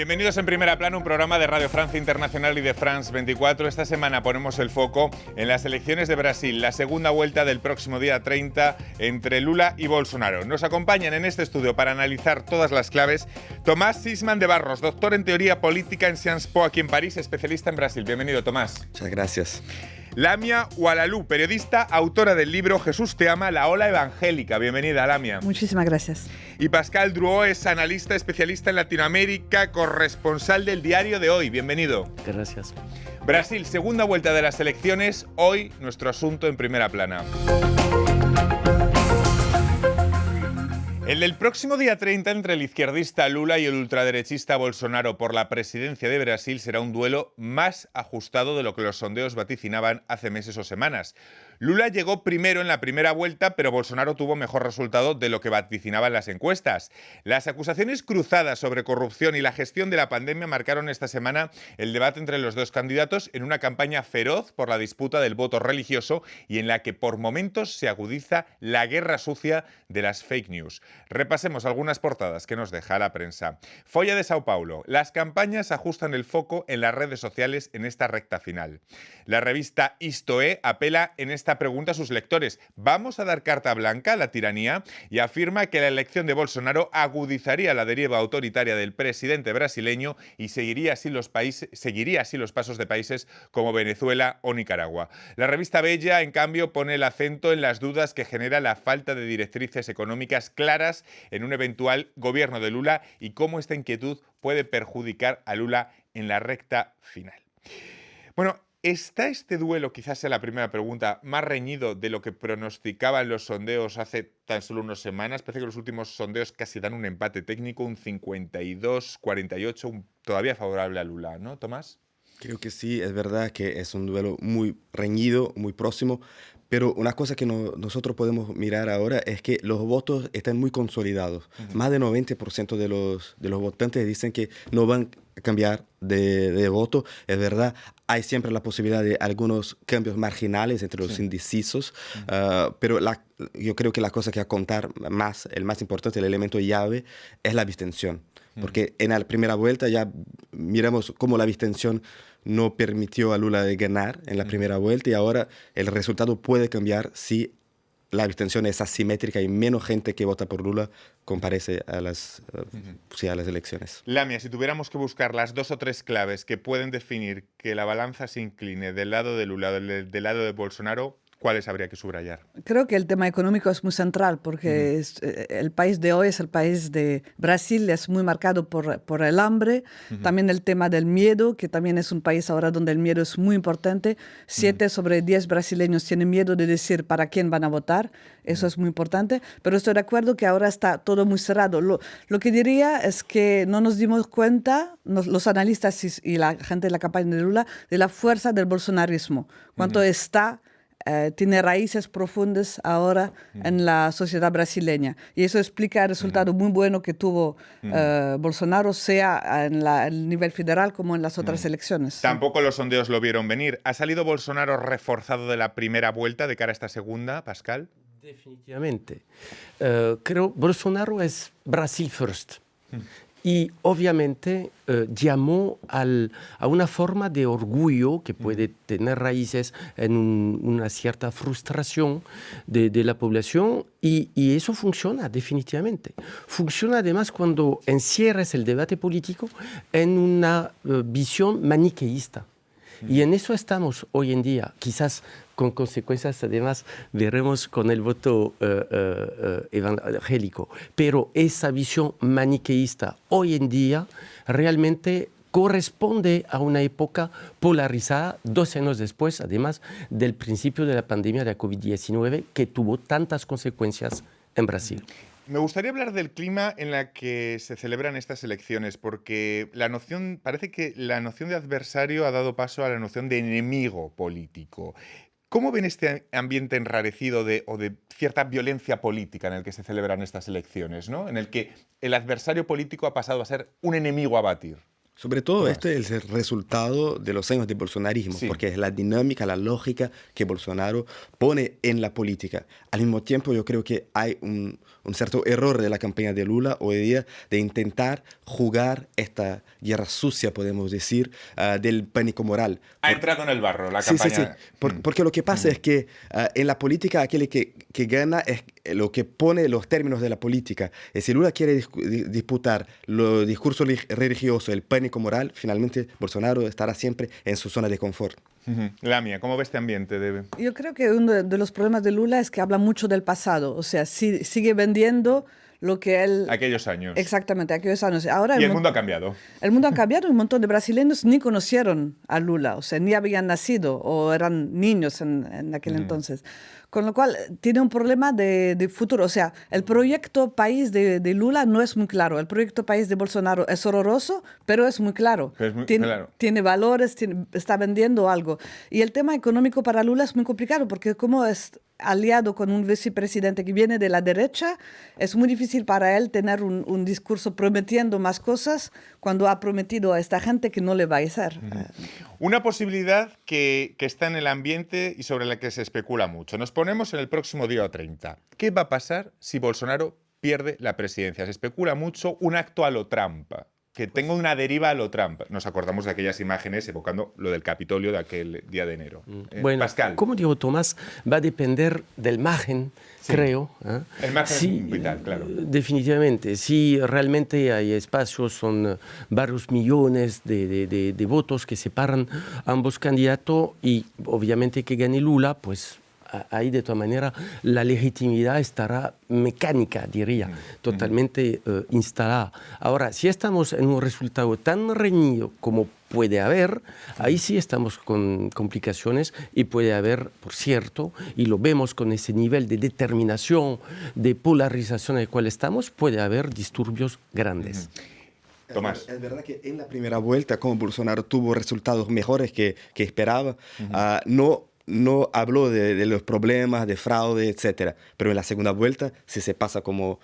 Bienvenidos en Primera Plana, un programa de Radio Francia Internacional y de France 24. Esta semana ponemos el foco en las elecciones de Brasil, la segunda vuelta del próximo día 30 entre Lula y Bolsonaro. Nos acompañan en este estudio para analizar todas las claves Tomás Sisman de Barros, doctor en Teoría Política en Sciences Po aquí en París, especialista en Brasil. Bienvenido, Tomás. Muchas gracias. Lamia Oualalou, periodista, autora del libro Jesús te ama, la ola evangélica. Bienvenida, Lamia. Muchísimas gracias. Y Pascal Drouot es analista, especialista en Latinoamérica, corresponsal del Diario de Hoy. Bienvenido. Gracias. Brasil, segunda vuelta de las elecciones. Hoy, nuestro asunto en Primera Plana. El del próximo día 30 entre el izquierdista Lula y el ultraderechista Bolsonaro por la presidencia de Brasil será un duelo más ajustado de lo que los sondeos vaticinaban hace meses o semanas. Lula llegó primero en la primera vuelta, pero Bolsonaro tuvo mejor resultado de lo que vaticinaban las encuestas. Las acusaciones cruzadas sobre corrupción y la gestión de la pandemia marcaron esta semana el debate entre los dos candidatos en una campaña feroz por la disputa del voto religioso y en la que por momentos se agudiza la guerra sucia de las fake news. Repasemos algunas portadas que nos deja la prensa. Folha de Sao Paulo. Las campañas ajustan el foco en las redes sociales en esta recta final. La revista Isto É apela en esta pregunta a sus lectores: ¿vamos a dar carta blanca a la tiranía? Y afirma que la elección de Bolsonaro agudizaría la deriva autoritaria del presidente brasileño y seguiría así los pasos de países como Venezuela o Nicaragua. La revista Bella, en cambio, pone el acento en las dudas que genera la falta de directrices económicas claras en un eventual gobierno de Lula y cómo esta inquietud puede perjudicar a Lula en la recta final. Bueno, ¿está este duelo, quizás sea la primera pregunta, más reñido de lo que pronosticaban los sondeos hace tan solo unas semanas? Parece que los últimos sondeos casi dan un empate técnico, un 52-48, todavía favorable a Lula, ¿no, Tomás? Creo que sí, es verdad que es un duelo muy reñido, muy próximo, pero una cosa que nosotros podemos mirar ahora es que los votos están muy consolidados. Más del 90% de los votantes dicen que no van a cambiar de voto. Es verdad, hay siempre la posibilidad de algunos cambios marginales entre los indecisos, pero yo creo que la cosa que a contar el más importante, el elemento llave, es la abstención. Porque en la primera vuelta ya miramos cómo la abstención no permitió a Lula de ganar en la primera vuelta y ahora el resultado puede cambiar si la abstención es asimétrica y menos gente que vota por Lula comparece a las elecciones. Lamia, si tuviéramos que buscar las dos o tres claves que pueden definir que la balanza se incline del lado de Lula o del lado de Bolsonaro, ¿cuáles habría que subrayar? Creo que el tema económico es muy central porque el país de hoy es el país de Brasil, es muy marcado por el hambre, también el tema del miedo, que también es un país ahora donde el miedo es muy importante. 7 sobre 10 brasileños tienen miedo de decir para quién van a votar, eso es muy importante, pero estoy de acuerdo que ahora está todo muy cerrado. Lo que diría es que no nos dimos cuenta, los analistas y la gente de la campaña de Lula, de la fuerza del bolsonarismo, cuánto tiene raíces profundas ahora en la sociedad brasileña. Y eso explica el resultado muy bueno que tuvo Bolsonaro, sea en el nivel federal como en las otras elecciones. Tampoco los sondeos lo vieron venir. ¿Ha salido Bolsonaro reforzado de la primera vuelta de cara a esta segunda, Pascal? Definitivamente. Creo que Bolsonaro es Brasil first. Y obviamente llamó a una forma de orgullo que puede tener raíces en una cierta frustración de la población y eso funciona definitivamente. Funciona además cuando encierras el debate político en una visión maniqueísta. Y en eso estamos hoy en día, quizás con consecuencias además veremos con el voto evangélico. Pero esa visión maniqueísta hoy en día realmente corresponde a una época polarizada, 12 años después, además del principio de la pandemia de la COVID-19, que tuvo tantas consecuencias en Brasil. Me gustaría hablar del clima en la que se celebran estas elecciones, porque parece que la noción de adversario ha dado paso a la noción de enemigo político. ¿Cómo ven este ambiente enrarecido o de cierta violencia política en el que se celebran estas elecciones, ¿no? En el que el adversario político ha pasado a ser un enemigo a batir? Sobre todo este es el resultado de los años de bolsonarismo, porque es la dinámica, la lógica que Bolsonaro pone en la política. Al mismo tiempo yo creo que hay un un cierto error de la campaña de Lula hoy día de intentar jugar esta guerra sucia, podemos decir, del pánico moral. Ha entrado en el barro la Sí, sí, campaña. sí. Porque lo que pasa es que en la política aquel que gana es lo que pone los términos de la política. Y si Lula quiere disputar los discursos religiosos, el pánico moral, finalmente Bolsonaro estará siempre en su zona de confort. Lamia, ¿cómo ve este ambiente? Yo creo que uno de los problemas de Lula es que habla mucho del pasado, o sea, sigue vendiendo lo que él... Aquellos años. Exactamente, aquellos años. Ahora Y el mundo ha cambiado. El mundo ha cambiado y un montón de brasileños ni conocieron a Lula, o sea, ni habían nacido o eran niños en aquel entonces. Con lo cual, tiene un problema de futuro. O sea, el proyecto país de Lula no es muy claro. El proyecto país de Bolsonaro es horroroso, pero es muy claro. Tiene valores, está vendiendo algo. Y el tema económico para Lula es muy complicado porque como es aliado con un vicepresidente que viene de la derecha, es muy difícil para él tener un discurso prometiendo más cosas cuando ha prometido a esta gente que no le va a hacer. Una posibilidad que está en el ambiente y sobre la que se especula mucho. Nos ponemos en el próximo día 30. ¿Qué va a pasar si Bolsonaro pierde la presidencia? Se especula mucho un acto a lo Trump, que tenga una deriva a lo Trump. Nos acordamos de aquellas imágenes evocando lo del Capitolio de aquel día de enero. Bueno, Pascal. como dijo Tomás, va a depender del margen, creo. El margen vital, claro. Definitivamente. Si realmente hay espacios, son varios millones de votos que separan ambos candidatos y obviamente que gane Lula, pues ahí de todas maneras la legitimidad estará mecánica, diría, totalmente instalada. Ahora, si estamos en un resultado tan reñido como puede haber, ahí sí estamos con complicaciones y puede haber, por cierto, y lo vemos con ese nivel de determinación, de polarización en el cual estamos, puede haber disturbios grandes. Tomás. Es verdad que en la primera vuelta, como Bolsonaro tuvo resultados mejores que esperaba, no habló de los problemas, de fraude, etc. Pero en la segunda vuelta, si se pasa como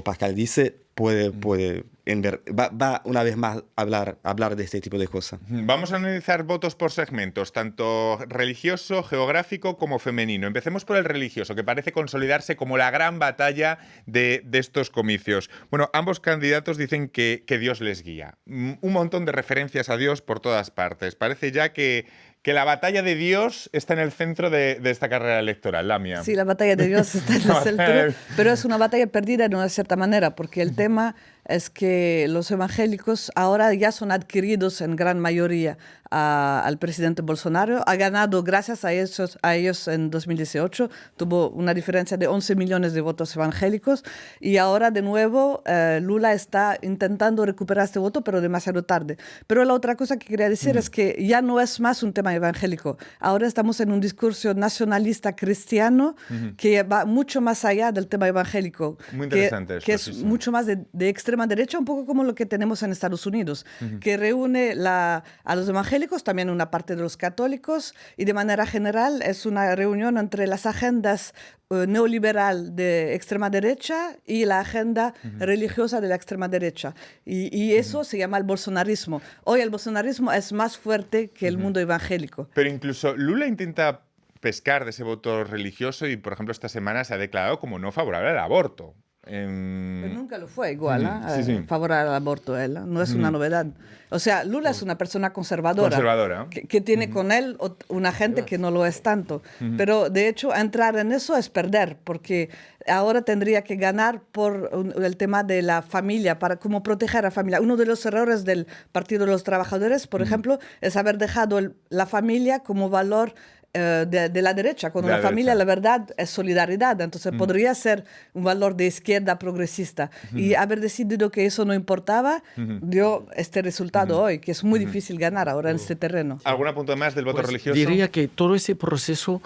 Pascal dice, va una vez más a hablar de este tipo de cosas. Vamos a analizar votos por segmentos, tanto religioso, geográfico como femenino. Empecemos por el religioso, que parece consolidarse como la gran batalla de estos comicios. Bueno, ambos candidatos dicen que Dios les guía. Un montón de referencias a Dios por todas partes. Parece ya que la batalla de Dios está en el centro de esta carrera electoral, Lamia. Sí, la batalla de Dios está en el centro, pero es una batalla perdida de una cierta manera, porque el tema es que los evangélicos ahora ya son adquiridos en gran mayoría al presidente Bolsonaro. Ha ganado gracias a ellos en 2018. Tuvo una diferencia de 11 millones de votos evangélicos. Y ahora, de nuevo, Lula está intentando recuperar este voto, pero demasiado tarde. Pero la otra cosa que quería decir es que ya no es más un tema evangélico. Ahora estamos en un discurso nacionalista cristiano que va mucho más allá del tema evangélico. Muy interesante esto, que es sí. mucho más de extrema derecha, un poco como lo que tenemos en Estados Unidos, que reúne a los evangélicos, también una parte de los católicos, y de manera general es una reunión entre las agendas neoliberal de extrema derecha y la agenda religiosa de la extrema derecha. Y eso se llama el bolsonarismo. Hoy el bolsonarismo es más fuerte que el mundo evangélico. Pero incluso Lula intenta pescar de ese voto religioso y, por ejemplo, esta semana se ha declarado como no favorable al aborto. Pero nunca lo fue igual, sí. favorable al aborto, él, no es una novedad. O sea, Lula es una persona conservadora. Que tiene con él una gente que no lo es tanto. Pero, de hecho, entrar en eso es perder, porque ahora tendría que ganar por el tema de la familia, para cómo proteger a la familia. Uno de los errores del Partido de los Trabajadores, por ejemplo, es haber dejado la familia como valor de la derecha. Cuando la familia, la verdad, es solidaridad. Entonces podría ser un valor de izquierda progresista. Y haber decidido que eso no importaba, dio este resultado hoy, que es muy difícil ganar ahora en este terreno. ¿Algún apunte más del voto religioso? Diría que todo ese proceso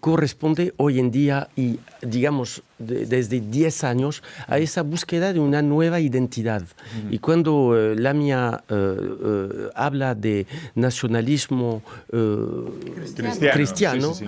corresponde hoy en día y, digamos, desde 10 años a esa búsqueda de una nueva identidad. Y cuando Lamia habla de nacionalismo cristiano. Sí.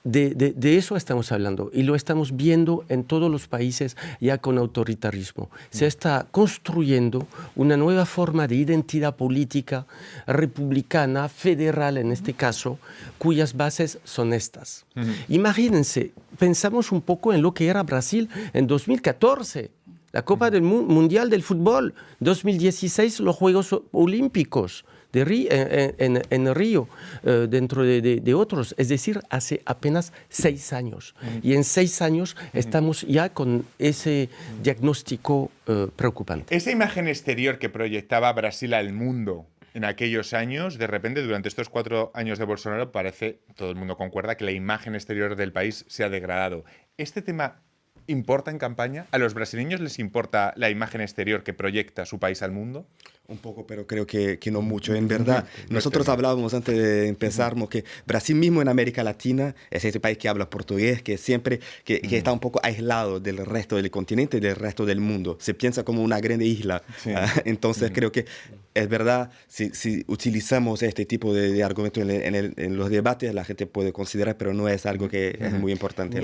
De eso estamos hablando y lo estamos viendo en todos los países ya con autoritarismo. Se está construyendo una nueva forma de identidad política republicana, federal en este caso, cuyas bases son estas. Imagínense, pensamos un poco en lo que era Brasil en 2014. La Copa del Mundial del Fútbol, 2016 los Juegos Olímpicos en Río, dentro de otros, es decir, hace apenas 6 años. Y en 6 años estamos ya con ese diagnóstico preocupante. Esa imagen exterior que proyectaba Brasil al mundo en aquellos años, de repente, durante estos 4 años de Bolsonaro, parece, todo el mundo concuerda, que la imagen exterior del país se ha degradado. ¿Este tema importa en campaña? ¿A los brasileños les importa la imagen exterior que proyecta su país al mundo? Un poco, pero creo que no mucho. En verdad, nosotros hablábamos antes de empezar que Brasil mismo en América Latina es ese país que habla portugués, que siempre que está un poco aislado del resto del continente y del resto del mundo. Se piensa como una gran isla. Sí. Entonces creo que es verdad, si utilizamos este tipo de argumentos en los debates, la gente puede considerar, pero no es algo que es muy importante.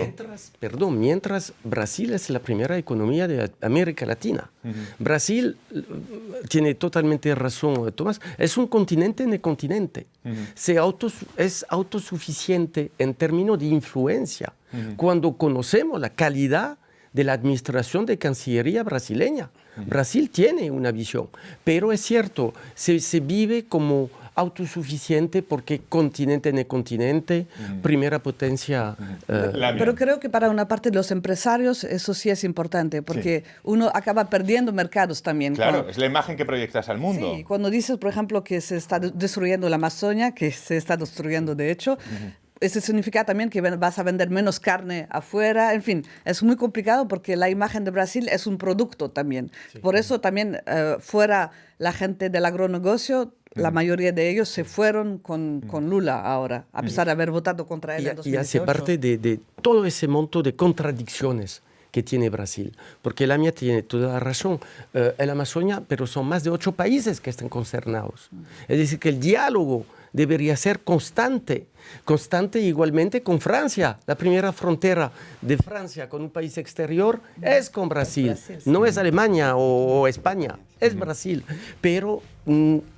Mientras Brasil es la primera economía de América Latina. Brasil tiene totalmente razón, Tomás, es un continente en el continente. Es autosuficiente en términos de influencia. Cuando conocemos la calidad de la administración de Cancillería brasileña. Brasil tiene una visión, pero es cierto, se vive como autosuficiente porque continente en el continente, primera potencia. Pero creo que para una parte de los empresarios eso sí es importante, porque uno acaba perdiendo mercados también. Claro, es la imagen que proyectas al mundo. Sí, cuando dices, por ejemplo, que se está destruyendo la Amazonia, que se está destruyendo de hecho, eso significa también que vas a vender menos carne afuera. En fin, es muy complicado porque la imagen de Brasil es un producto también. Sí. Por eso también fuera la gente del agronegocio, la mayoría de ellos se fueron con Lula ahora, a pesar de haber votado contra él en 2018. Y hace parte de todo ese monto de contradicciones que tiene Brasil. Porque la mía tiene toda la razón. El Amazonia, pero son más de 8 países que están concernados. Es decir, que el diálogo debería ser constante igualmente con Francia. La primera frontera de Francia con un país exterior es con Brasil. No es Alemania o España, es Brasil. Pero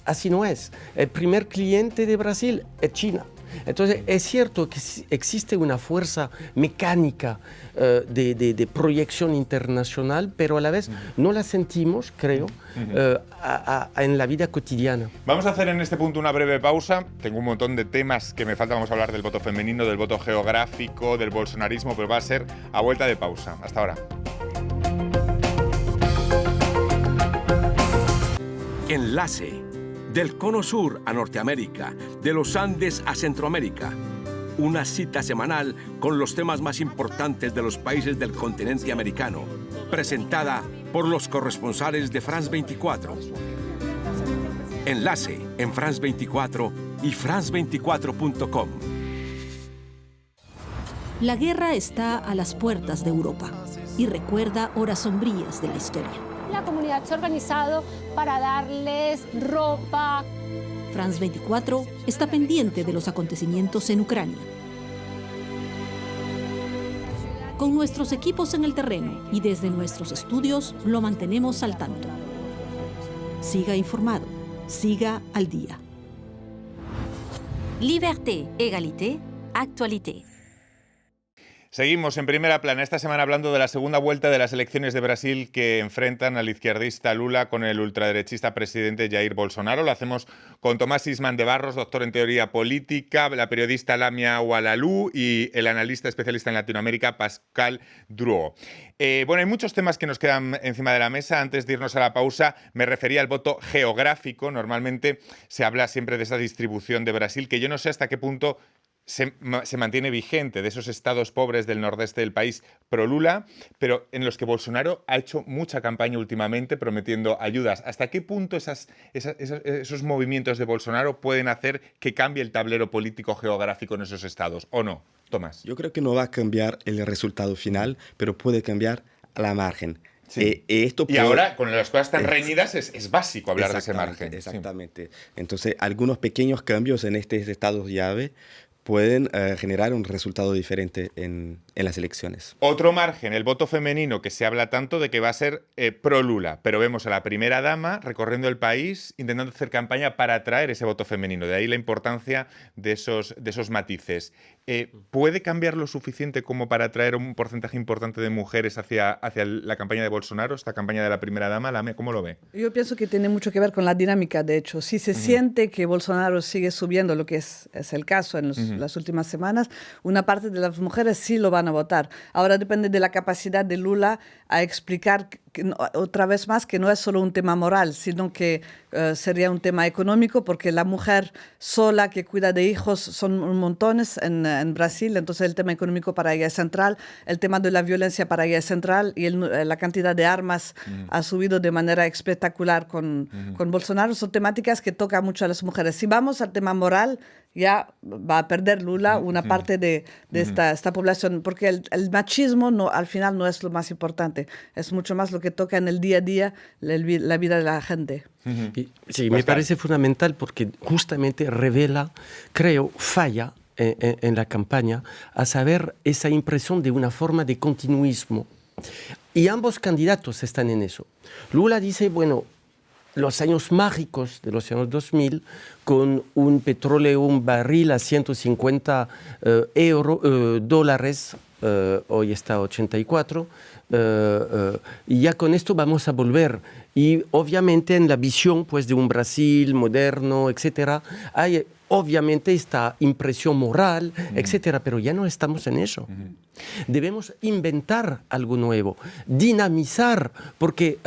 así no es. El primer cliente de Brasil es China. Entonces, es cierto que existe una fuerza mecánica de proyección internacional, pero a la vez no la sentimos, creo, en la vida cotidiana. Vamos a hacer en este punto una breve pausa. Tengo un montón de temas que me faltan. Vamos a hablar del voto femenino, del voto geográfico, del bolsonarismo, pero va a ser a vuelta de pausa. Hasta ahora. Enlace. Del Cono Sur a Norteamérica, de los Andes a Centroamérica. Una cita semanal con los temas más importantes de los países del continente americano. Presentada por los corresponsales de France 24. Enlace en France 24 y France24.com. La guerra está a las puertas de Europa y recuerda horas sombrías de la historia. La comunidad se ha organizado para darles ropa. France 24 está pendiente de los acontecimientos en Ucrania. Con nuestros equipos en el terreno y desde nuestros estudios lo mantenemos al tanto. Siga informado, siga al día. Liberté, égalité, actualité. Seguimos en primera plana esta semana hablando de la segunda vuelta de las elecciones de Brasil que enfrentan al izquierdista Lula con el ultraderechista presidente Jair Bolsonaro. Lo hacemos con Tomás Isman de Barros, doctor en teoría política, la periodista Lamia Oualalou y el analista especialista en Latinoamérica Pascal Druot. Bueno, hay muchos temas que nos quedan encima de la mesa. Antes de irnos a la pausa, me refería al voto geográfico. Normalmente se habla siempre de esa distribución de Brasil, que yo no sé hasta qué punto se mantiene vigente, de esos estados pobres del nordeste del país pro-Lula, pero en los que Bolsonaro ha hecho mucha campaña últimamente prometiendo ayudas. ¿Hasta qué punto esos movimientos de Bolsonaro pueden hacer que cambie el tablero político geográfico en esos estados, o no? Tomás. Yo creo que no va a cambiar el resultado final, pero puede cambiar a la margen. Sí. Y ahora, con las cosas tan reñidas, es básico hablar de ese margen. Exactamente. Sí. Entonces, algunos pequeños cambios en estos estados llave pueden generar un resultado diferente en las elecciones. Otro margen, el voto femenino, que se habla tanto de que va a ser pro Lula, pero vemos a la primera dama recorriendo el país intentando hacer campaña para atraer ese voto femenino. De ahí la importancia de esos matices. ¿Puede cambiar lo suficiente como para atraer un porcentaje importante de mujeres hacia la campaña de Bolsonaro, esta campaña de la primera dama? ¿Cómo lo ve? Yo pienso que tiene mucho que ver con la dinámica, de hecho. Si se siente que Bolsonaro sigue subiendo, lo que es el caso en las últimas semanas, una parte de las mujeres sí lo van a votar. Ahora depende de la capacidad de Lula a explicar otra vez más que no es solo un tema moral, sino que sería un tema económico, porque la mujer sola que cuida de hijos son montones en Brasil, entonces el tema económico para ella es central, el tema de la violencia para ella es central, y la cantidad de armas ha subido de manera espectacular con Bolsonaro. Son temáticas que tocan mucho a las mujeres. Si vamos al tema moral, ya va a perder Lula una parte de esta población, porque el machismo al final no es lo más importante, es mucho más lo que toca en el día a día la vida de la gente. Sí, me parece fundamental porque justamente revela, creo, falla en la campaña, a saber esa impresión de una forma de continuismo. Y ambos candidatos están en eso. Lula dice, bueno, los años mágicos de los años 2000, con un petróleo, un barril a 150 dólares, hoy está a 84, y ya con esto vamos a volver. Y obviamente en la visión pues, de un Brasil moderno, etcétera, hay obviamente esta impresión moral, etcétera, pero ya no estamos en eso. Debemos inventar algo nuevo, dinamizar, porque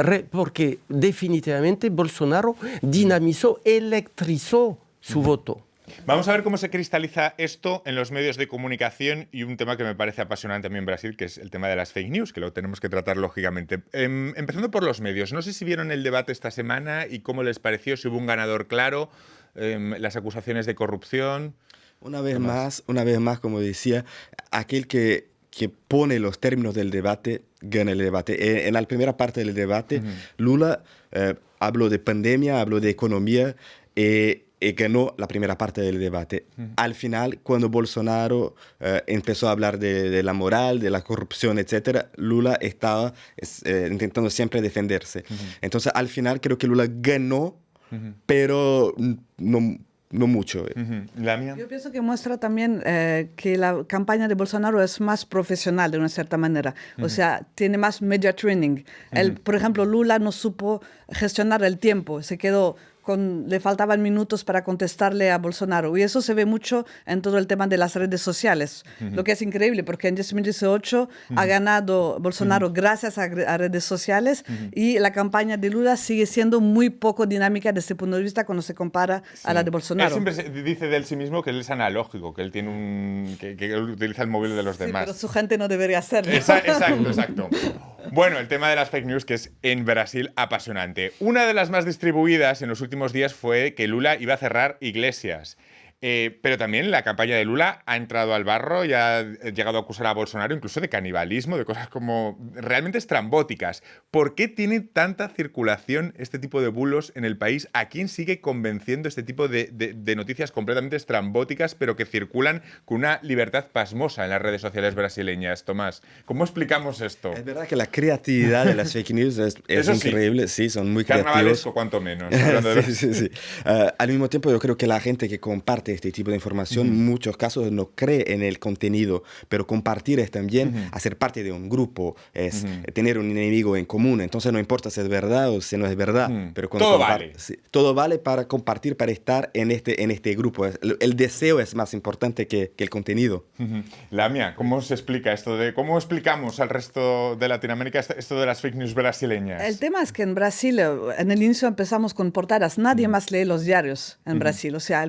definitivamente Bolsonaro dinamizó, electrizó su voto. Vamos a ver cómo se cristaliza esto en los medios de comunicación y un tema que me parece apasionante a mí en Brasil, que es el tema de las fake news, que lo tenemos que tratar lógicamente. Empezando por los medios, no sé si vieron el debate esta semana y cómo les pareció, si hubo un ganador claro, las acusaciones de corrupción. Una vez más, como decía, aquel que pone los términos del debate gana el debate. En la primera parte del debate, Lula habló de pandemia, habló de economía, ganó la primera parte del debate. Al final, cuando Bolsonaro empezó a hablar de la moral, de la corrupción, etc., Lula estaba intentando siempre defenderse. Entonces, al final, creo que Lula ganó, pero no mucho. ¿Lamia? Yo pienso que muestra también que la campaña de Bolsonaro es más profesional de una cierta manera. O sea, tiene más media training. Por ejemplo, Lula no supo gestionar el tiempo. Se quedó le faltaban minutos para contestarle a Bolsonaro. Y eso se ve mucho en todo el tema de las redes sociales. Lo que es increíble, porque en 2018 ha ganado Bolsonaro gracias a redes sociales y la campaña de Lula sigue siendo muy poco dinámica desde ese punto de vista cuando se compara a la de Bolsonaro. Él siempre dice de él sí mismo que él es analógico, que él tiene que él utiliza el móvil de los demás. Pero su gente no debería hacerlo. Exacto. Bueno, el tema de las fake news, que es en Brasil apasionante. Una de las más distribuidas en los últimos días fue que Lula iba a cerrar iglesias. Pero también la campaña de Lula ha entrado al barro y ha llegado a acusar a Bolsonaro incluso de canibalismo, de cosas como realmente estrambóticas. ¿Por qué tiene tanta circulación este tipo de bulos en el país? ¿A quién sigue convenciendo este tipo de noticias completamente estrambóticas, pero que circulan con una libertad pasmosa en las redes sociales brasileñas? Tomás, ¿cómo explicamos esto? Es verdad que la creatividad de las fake news es increíble. Sí, son muy creativos. Carnavalesco, cuanto menos. Sí. Al mismo tiempo, yo creo que la gente que comparte este tipo de información, en muchos casos no cree en el contenido, pero compartir es también hacer parte de un grupo, es tener un enemigo en común. Entonces no importa si es verdad o si no es verdad, pero todo vale. Sí, todo vale para compartir, para estar en este grupo. El deseo es más importante que el contenido. Lamia, ¿cómo se explica esto cómo explicamos al resto de Latinoamérica esto de las fake news brasileñas? El tema es que en Brasil, en el inicio empezamos con portadas, nadie más lee los diarios en Brasil. O sea,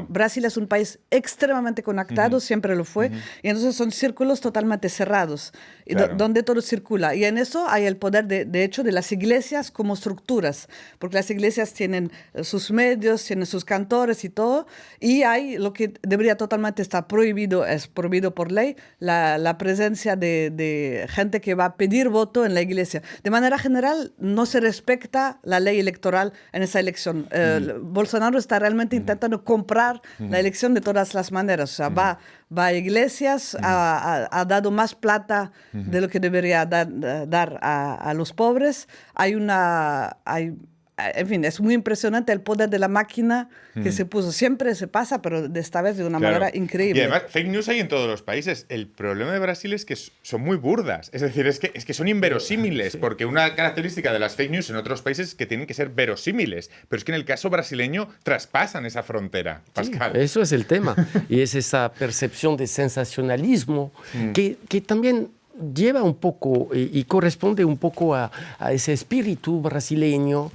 Brasil es un país extremadamente conectado, siempre lo fue, y entonces son círculos totalmente cerrados, donde todo circula. Y en eso hay el poder, de hecho, de las iglesias como estructuras, porque las iglesias tienen sus medios, tienen sus cantores y todo, y hay lo que debería totalmente estar prohibido, es prohibido por ley, la presencia de gente que va a pedir voto en la iglesia. De manera general, no se respeta la ley electoral en esa elección. Bolsonaro está realmente intentando comprar la elección de todas las maneras. O sea, va a iglesias, ha dado más plata de lo que debería dar a los pobres. En fin, es muy impresionante el poder de la máquina que se puso. Siempre se pasa, pero de esta vez de una manera increíble. Y además, fake news hay en todos los países. El problema de Brasil es que son muy burdas. Es decir, es que son inverosímiles, porque una característica de las fake news en otros países es que tienen que ser verosímiles. Pero es que en el caso brasileño traspasan esa frontera, Pascal. Sí, eso es el tema. Y es esa percepción de sensacionalismo que también lleva un poco y corresponde un poco a ese espíritu brasileño.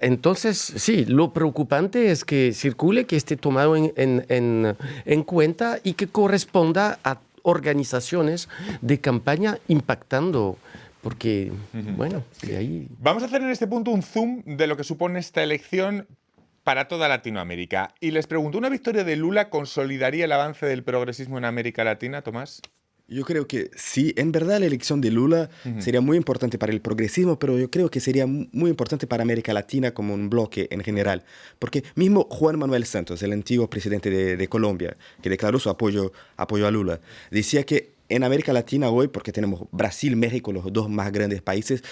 Entonces, sí, lo preocupante es que circule, que esté tomado en cuenta y que corresponda a organizaciones de campaña impactando. Porque, bueno, de ahí... Vamos a hacer en este punto un zoom de lo que supone esta elección para toda Latinoamérica. Y les pregunto, ¿una victoria de Lula consolidaría el avance del progresismo en América Latina, Tomás? Yo creo que sí, en verdad la elección de Lula sería muy importante para el progresismo, pero yo creo que sería muy importante para América Latina como un bloque en general. Porque mismo Juan Manuel Santos, el antiguo presidente de Colombia, que declaró su apoyo a Lula, decía que en América Latina hoy, porque tenemos Brasil, México, los dos más grandes países,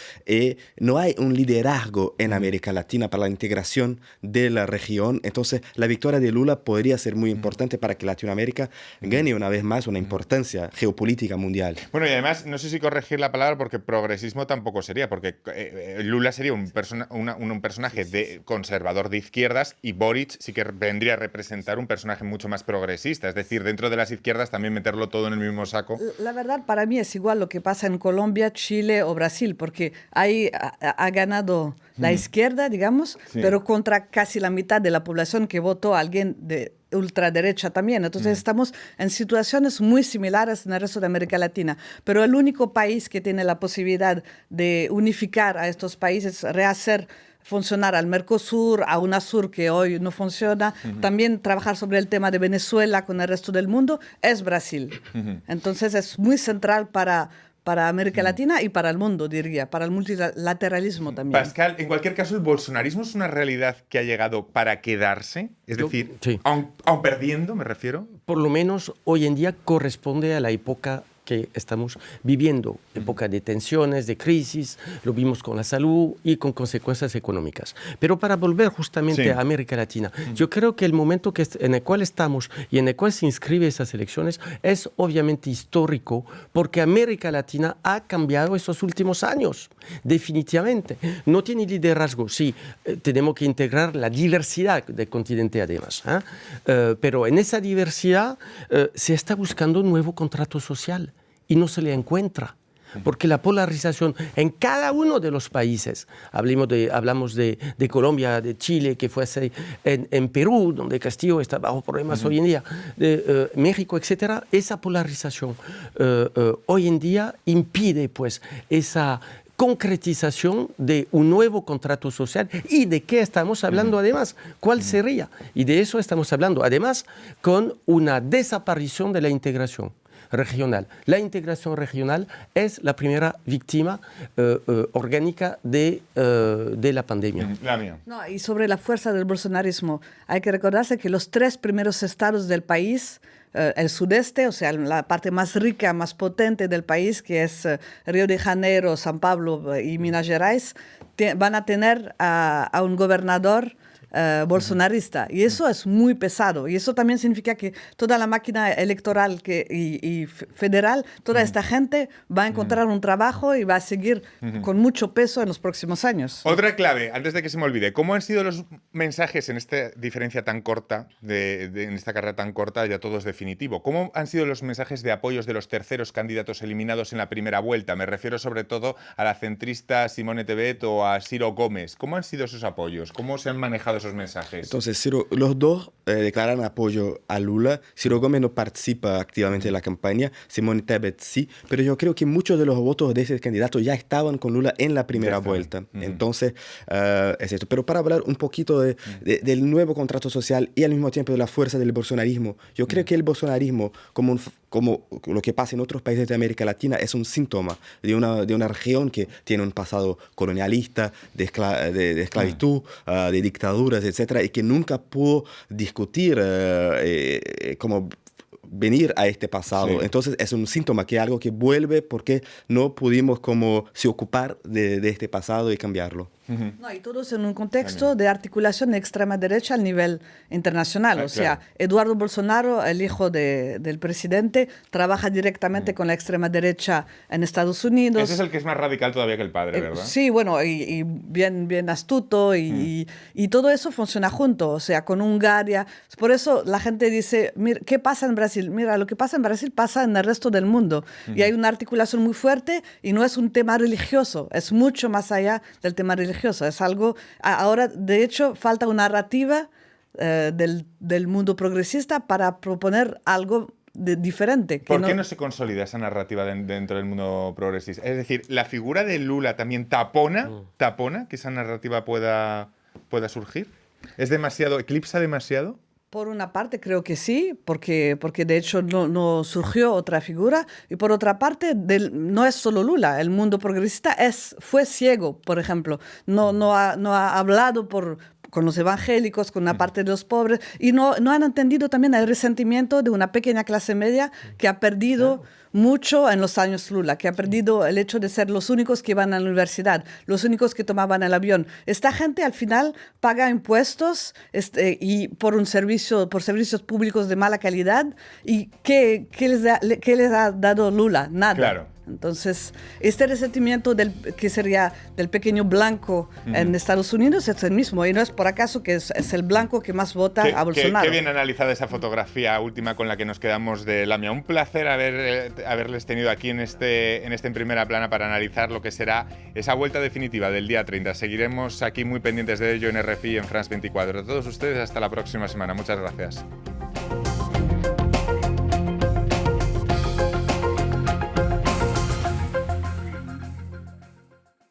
no hay un liderazgo en América Latina para la integración de la región. Entonces, la victoria de Lula podría ser muy importante para que Latinoamérica gane una vez más una importancia geopolítica mundial. Bueno, y además, no sé si corregir la palabra, porque progresismo tampoco sería, porque Lula sería un personaje conservador de izquierdas y Boric sí que vendría a representar un personaje mucho más progresista. Es decir, dentro de las izquierdas también meterlo todo en el mismo saco. La verdad, para mí es igual lo que pasa en Colombia, Chile o Brasil, porque ahí ha ganado la izquierda, digamos, pero contra casi la mitad de la población que votó a alguien de ultraderecha también. Entonces estamos en situaciones muy similares en el resto de América Latina. Pero el único país que tiene la posibilidad de unificar a estos países, rehacer funcionar al Mercosur, a UNASUR que hoy no funciona, también trabajar sobre el tema de Venezuela con el resto del mundo, es Brasil. Entonces es muy central para América Latina y para el mundo, diría, para el multilateralismo también. Pascal, en cualquier caso, ¿el bolsonarismo es una realidad que ha llegado para quedarse? Es decir, sí. aun perdiendo, me refiero. Por lo menos hoy en día corresponde a la época que estamos viviendo, época de tensiones, de crisis, lo vimos con la salud y con consecuencias económicas. Pero para volver justamente a América Latina, yo creo que el momento en el cual estamos y en el cual se inscriben esas elecciones es obviamente histórico, porque América Latina ha cambiado estos últimos años, definitivamente. No tiene liderazgo, sí, tenemos que integrar la diversidad del continente además, pero en esa diversidad se está buscando un nuevo contrato social. Y no se le encuentra, porque la polarización en cada uno de los países, hablamos de Colombia, de Chile, que fue así, en Perú, donde Castillo está bajo problemas hoy en día, de México, etcétera, esa polarización hoy en día impide pues esa concretización de un nuevo contrato social. ¿Y de qué estamos hablando además? ¿Cuál sería? Y de eso estamos hablando, además, con una desaparición de la integración regional. La integración regional es la primera víctima orgánica de la pandemia. La mía. No, y sobre la fuerza del bolsonarismo, hay que recordarse que los 3 primeros estados del país, el sudeste, o sea, la parte más rica, más potente del país, que es Río de Janeiro, San Pablo y Minas Gerais, van a tener a un gobernador bolsonarista, y eso es muy pesado, y eso también significa que toda la máquina electoral y federal, toda esta gente va a encontrar un trabajo y va a seguir con mucho peso en los próximos años. Otra clave, antes de que se me olvide, ¿cómo han sido los mensajes en esta diferencia tan corta, en esta carrera tan corta, ya todo es definitivo? ¿Cómo han sido los mensajes de apoyos de los terceros candidatos eliminados en la primera vuelta? Me refiero sobre todo a la centrista Simone Tebet o a Ciro Gómez. ¿Cómo han sido esos apoyos? ¿Cómo se han manejado esos mensajes? Entonces, los dos declaran apoyo a Lula. Ciro Gómez no participa activamente en la campaña, Simone Tebet sí, pero yo creo que muchos de los votos de ese candidato ya estaban con Lula en la primera vuelta. Entonces, es esto. Pero para hablar un poquito del nuevo contrato social y al mismo tiempo de la fuerza del bolsonarismo, yo creo que el bolsonarismo, como lo que pasa en otros países de América Latina, es un síntoma de una región que tiene un pasado colonialista, de esclavitud, de dictadura, dictaduras, etcétera, y que nunca pudo discutir como venir a este pasado. Sí. Entonces es un síntoma que algo que vuelve porque no pudimos como se ocupar de este pasado y cambiarlo. No, y todos en un contexto de articulación de extrema derecha al nivel internacional. O sea, claro. Eduardo Bolsonaro, el hijo del presidente, trabaja directamente con la extrema derecha en Estados Unidos. Ese es el que es más radical todavía que el padre, ¿verdad? Sí, bueno, y bien astuto y todo eso funciona junto, o sea, con Hungría. Por eso la gente dice, mira, ¿qué pasa en Brasil? Mira, lo que pasa en Brasil pasa en el resto del mundo. Y hay una articulación muy fuerte y no es un tema religioso, es mucho más allá del tema religioso. Es algo, ahora de hecho falta una narrativa del mundo progresista para proponer algo diferente. ¿Por qué no se consolida esa narrativa dentro del mundo progresista? Es decir, ¿la figura de Lula también tapona que esa narrativa pueda surgir? ¿Es demasiado, eclipsa demasiado? Por una parte creo que sí, porque de hecho no surgió otra figura, y por otra parte no es solo Lula, el mundo progresista fue ciego, por ejemplo, no ha hablado con los evangélicos, con una parte de los pobres, y no han entendido también el resentimiento de una pequeña clase media que ha perdido mucho en los años Lula, que ha perdido el hecho de ser los únicos que iban a la universidad, los únicos que tomaban el avión. Esta gente al final paga impuestos y por servicios públicos de mala calidad. ¿Y qué les ha dado Lula? Nada. Claro. Entonces, este resentimiento que sería del pequeño blanco en Estados Unidos es el mismo, y no es por acaso que es el blanco que más vota a Bolsonaro. Qué bien analizada esa fotografía última con la que nos quedamos de Lamia. Un placer haberles tenido aquí en Primera Plana para analizar lo que será esa vuelta definitiva del día 30. Seguiremos aquí muy pendientes de ello en RFI y en France 24. A todos ustedes, hasta la próxima semana. Muchas gracias.